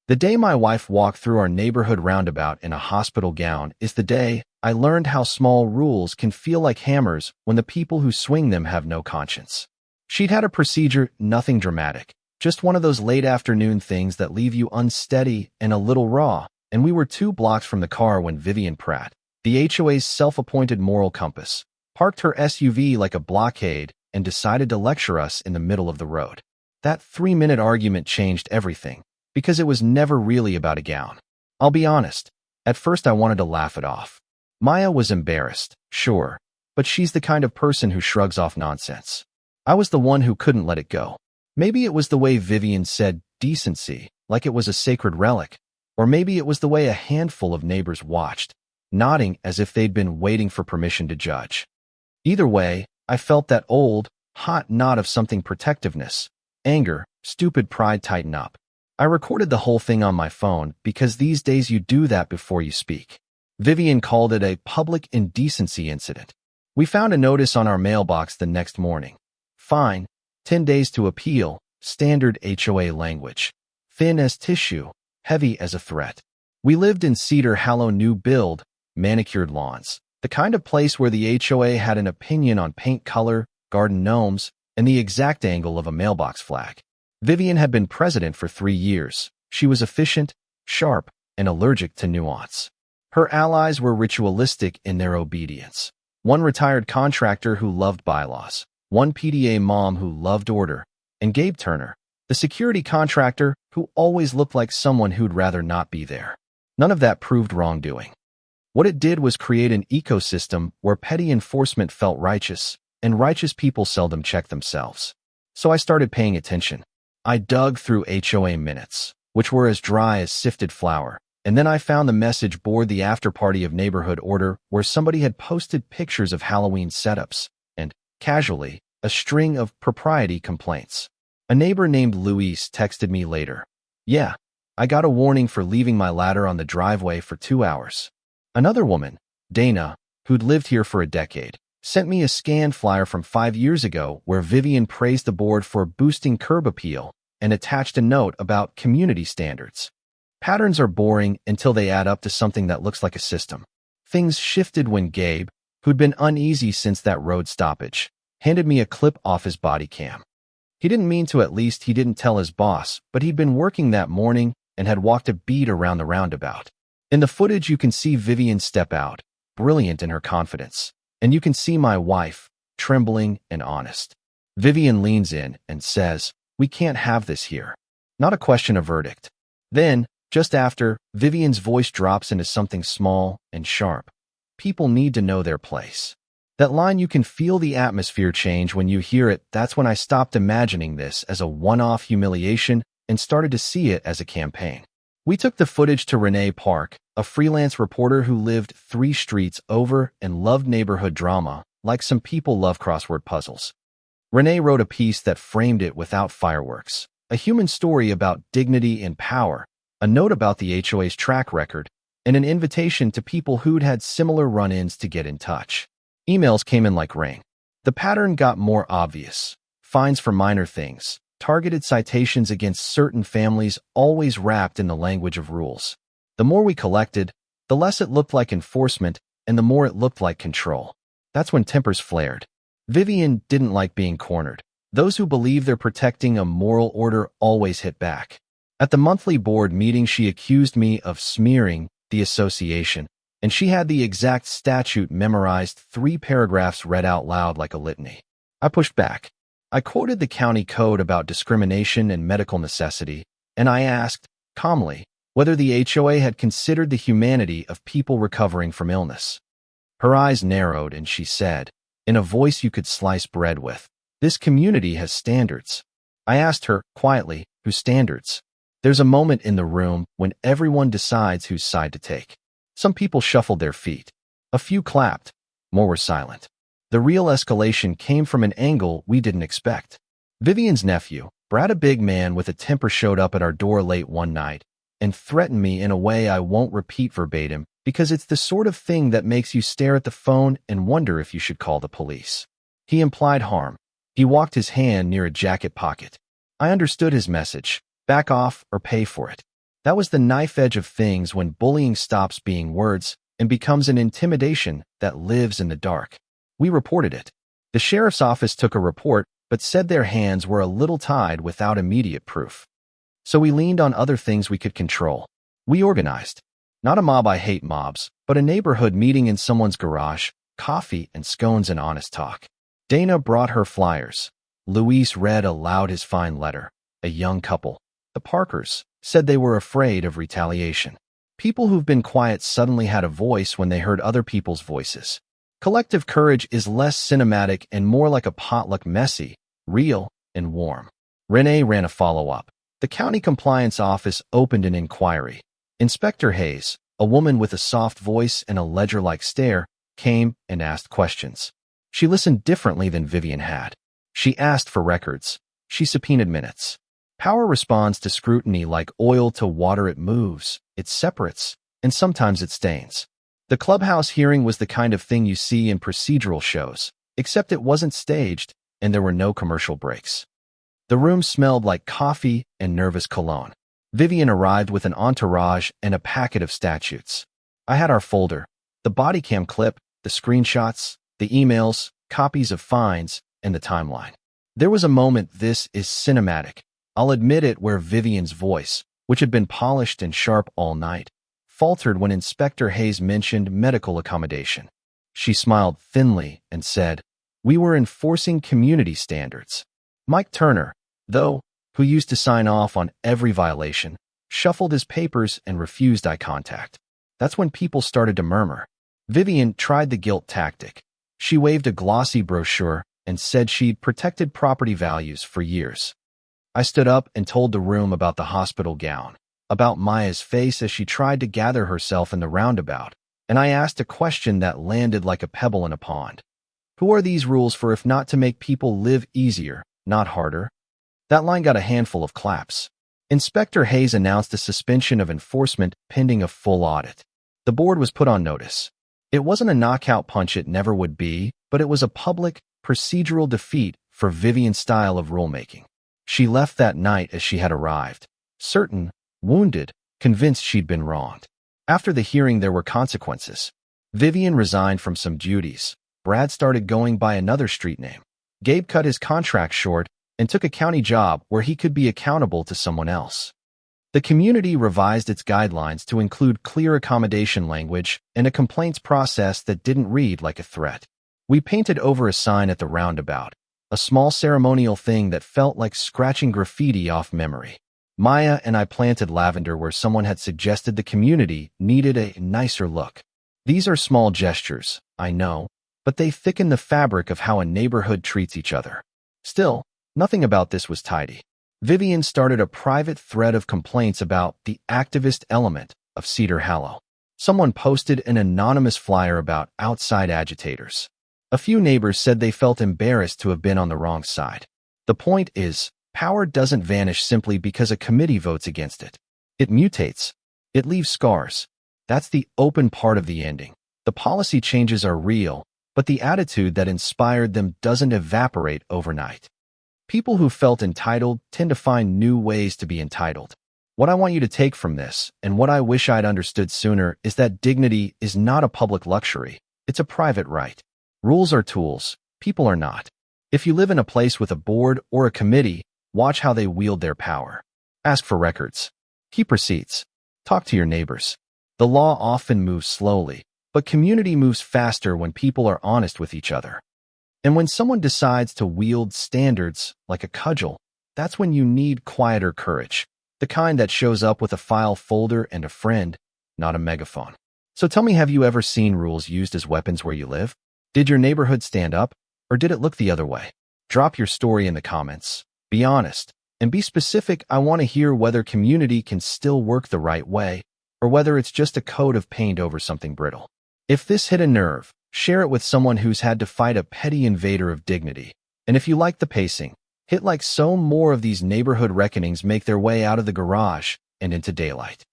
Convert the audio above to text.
The day my wife walked through our neighborhood roundabout in a hospital gown is the day I learned how small rules can feel like hammers when the people who swing them have no conscience. She'd had a procedure, nothing dramatic, just one of those late afternoon things that leave you unsteady and a little raw, and we were 2 blocks from the car when Vivian Pratt, the HOA's self-appointed moral compass, parked her SUV like a blockade and decided to lecture us in the middle of the road. That 3-minute argument changed everything, because it was never really about a gown. I'll be honest, at first I wanted to laugh it off. Maya was embarrassed, sure, but she's the kind of person who shrugs off nonsense. I was the one who couldn't let it go. Maybe it was the way Vivian said decency, like it was a sacred relic, or maybe it was the way a handful of neighbors watched, nodding as if they'd been waiting for permission to judge. Either way, I felt that old, hot knot of something protectiveness, anger, stupid pride tighten up. I recorded the whole thing on my phone because these days you do that before you speak. Vivian called it a public indecency incident. We found a notice on our mailbox the next morning. Fine, 10 days to appeal, standard HOA language. Thin as tissue, heavy as a threat. We lived in Cedar Hollow new build, manicured lawns, the kind of place where the HOA had an opinion on paint color, garden gnomes, and the exact angle of a mailbox flag. Vivian had been president for 3 years. She was efficient, sharp, and allergic to nuance. Her allies were ritualistic in their obedience. One retired contractor who loved bylaws, one PDA mom who loved order, and Gabe Turner, the security contractor who always looked like someone who'd rather not be there. None of that proved wrongdoing. What it did was create an ecosystem where petty enforcement felt righteous, and righteous people seldom check themselves. So I started paying attention. I dug through HOA minutes, which were as dry as sifted flour, and then I found the message board, the after-party of neighborhood order, where somebody had posted pictures of Halloween setups, and, casually, a string of propriety complaints. A neighbor named Luis texted me later. Yeah, I got a warning for leaving my ladder on the driveway for 2 hours. Another woman, Dana, who'd lived here for a decade, sent me a scanned flyer from 5 years ago where Vivian praised the board for boosting curb appeal and attached a note about community standards. Patterns are boring until they add up to something that looks like a system. Things shifted when Gabe, who'd been uneasy since that road stoppage, handed me a clip off his body cam. He didn't mean to, at least he didn't tell his boss, but he'd been working that morning and had walked a beat around the roundabout. In the footage you can see Vivian step out, brilliant in her confidence. And you can see my wife, trembling and honest. Vivian leans in and says, "We can't have this here." Not a question of verdict. Then, just after, Vivian's voice drops into something small and sharp. People need to know their place. That line, you can feel the atmosphere change when you hear it. That's when I stopped imagining this as a one-off humiliation and started to see it as a campaign. We took the footage to Renee Park, a freelance reporter who lived 3 streets over and loved neighborhood drama, like some people love crossword puzzles. Renee wrote a piece that framed it without fireworks, a human story about dignity and power, a note about the HOA's track record, and an invitation to people who'd had similar run-ins to get in touch. Emails came in like rain. The pattern got more obvious. Fines for minor things, targeted citations against certain families, always wrapped in the language of rules. The more we collected, the less it looked like enforcement, and the more it looked like control. That's when tempers flared. Vivian didn't like being cornered. Those who believe they're protecting a moral order always hit back. At the monthly board meeting, she accused me of smearing the association, and she had the exact statute memorized, 3 paragraphs read out loud like a litany. I pushed back. I quoted the county code about discrimination and medical necessity, and I asked, calmly, whether the HOA had considered the humanity of people recovering from illness. Her eyes narrowed and she said, in a voice you could slice bread with, "This community has standards." I asked her, quietly, whose standards? There's a moment in the room when everyone decides whose side to take. Some people shuffled their feet. A few clapped. More were silent. The real escalation came from an angle we didn't expect. Vivian's nephew, Brad, a big man with a temper, showed up at our door late one night and threatened me in a way I won't repeat verbatim because it's the sort of thing that makes you stare at the phone and wonder if you should call the police. He implied harm. He walked his hand near a jacket pocket. I understood his message: back off or pay for it. That was the knife edge of things when bullying stops being words and becomes an intimidation that lives in the dark. We reported it. The sheriff's office took a report, but said their hands were a little tied without immediate proof. So we leaned on other things we could control. We organized. Not a mob, I hate mobs, but a neighborhood meeting in someone's garage, coffee and scones and honest talk. Dana brought her flyers. Luis read aloud his fine letter. A young couple, the Parkers, said they were afraid of retaliation. People who've been quiet suddenly had a voice when they heard other people's voices. Collective courage is less cinematic and more like a potluck, messy, real, and warm. Renee ran a follow-up. The county compliance office opened an inquiry. Inspector Hayes, a woman with a soft voice and a ledger-like stare, came and asked questions. She listened differently than Vivian had. She asked for records. She subpoenaed minutes. Power responds to scrutiny like oil to water. It moves, it separates, and sometimes it stains. The clubhouse hearing was the kind of thing you see in procedural shows, except it wasn't staged and there were no commercial breaks. The room smelled like coffee and nervous cologne. Vivian arrived with an entourage and a packet of statutes. I had our folder, the body cam clip, the screenshots, the emails, copies of fines, and the timeline. There was a moment, this is cinematic, I'll admit it, where Vivian's voice, which had been polished and sharp all night, faltered when Inspector Hayes mentioned medical accommodation. She smiled thinly and said, "We were enforcing community standards." Mike Turner, though, who used to sign off on every violation, shuffled his papers and refused eye contact. That's when people started to murmur. Vivian tried the guilt tactic. She waved a glossy brochure and said she'd protected property values for years. I stood up and told the room about the hospital gown, about Maya's face as she tried to gather herself in the roundabout, and I asked a question that landed like a pebble in a pond. Who are these rules for if not to make people live easier, not harder? That line got a handful of claps. Inspector Hayes announced a suspension of enforcement pending a full audit. The board was put on notice. It wasn't a knockout punch, it never would be, but it was a public, procedural defeat for Vivian's style of rulemaking. She left that night as she had arrived, certain, wounded, convinced she'd been wronged. After the hearing, there were consequences. Vivian resigned from some duties. Brad started going by another street name. Gabe cut his contract short and took a county job where he could be accountable to someone else. The community revised its guidelines to include clear accommodation language and a complaints process that didn't read like a threat. We painted over a sign at the roundabout, a small ceremonial thing that felt like scratching graffiti off memory. Maya and I planted lavender where someone had suggested the community needed a nicer look. These are small gestures, I know, but they thicken the fabric of how a neighborhood treats each other. Still, nothing about this was tidy. Vivian started a private thread of complaints about the activist element of Cedar Hollow. Someone posted an anonymous flyer about outside agitators. A few neighbors said they felt embarrassed to have been on the wrong side. The point is, power doesn't vanish simply because a committee votes against it. It mutates. It leaves scars. That's the open part of the ending. The policy changes are real, but the attitude that inspired them doesn't evaporate overnight. People who felt entitled tend to find new ways to be entitled. What I want you to take from this, and what I wish I'd understood sooner, is that dignity is not a public luxury. It's a private right. Rules are tools. People are not. If you live in a place with a board or a committee, watch how they wield their power. Ask for records. Keep receipts. Talk to your neighbors. The law often moves slowly, but community moves faster when people are honest with each other. And when someone decides to wield standards like a cudgel, that's when you need quieter courage, the kind that shows up with a file folder and a friend, not a megaphone. So tell me, have you ever seen rules used as weapons where you live? Did your neighborhood stand up, or did it look the other way? Drop your story in the comments. Be honest, and be specific. I want to hear whether community can still work the right way, or whether it's just a coat of paint over something brittle. If this hit a nerve, share it with someone who's had to fight a petty invader of dignity. And if you like the pacing, hit like so more of these neighborhood reckonings make their way out of the garage and into daylight.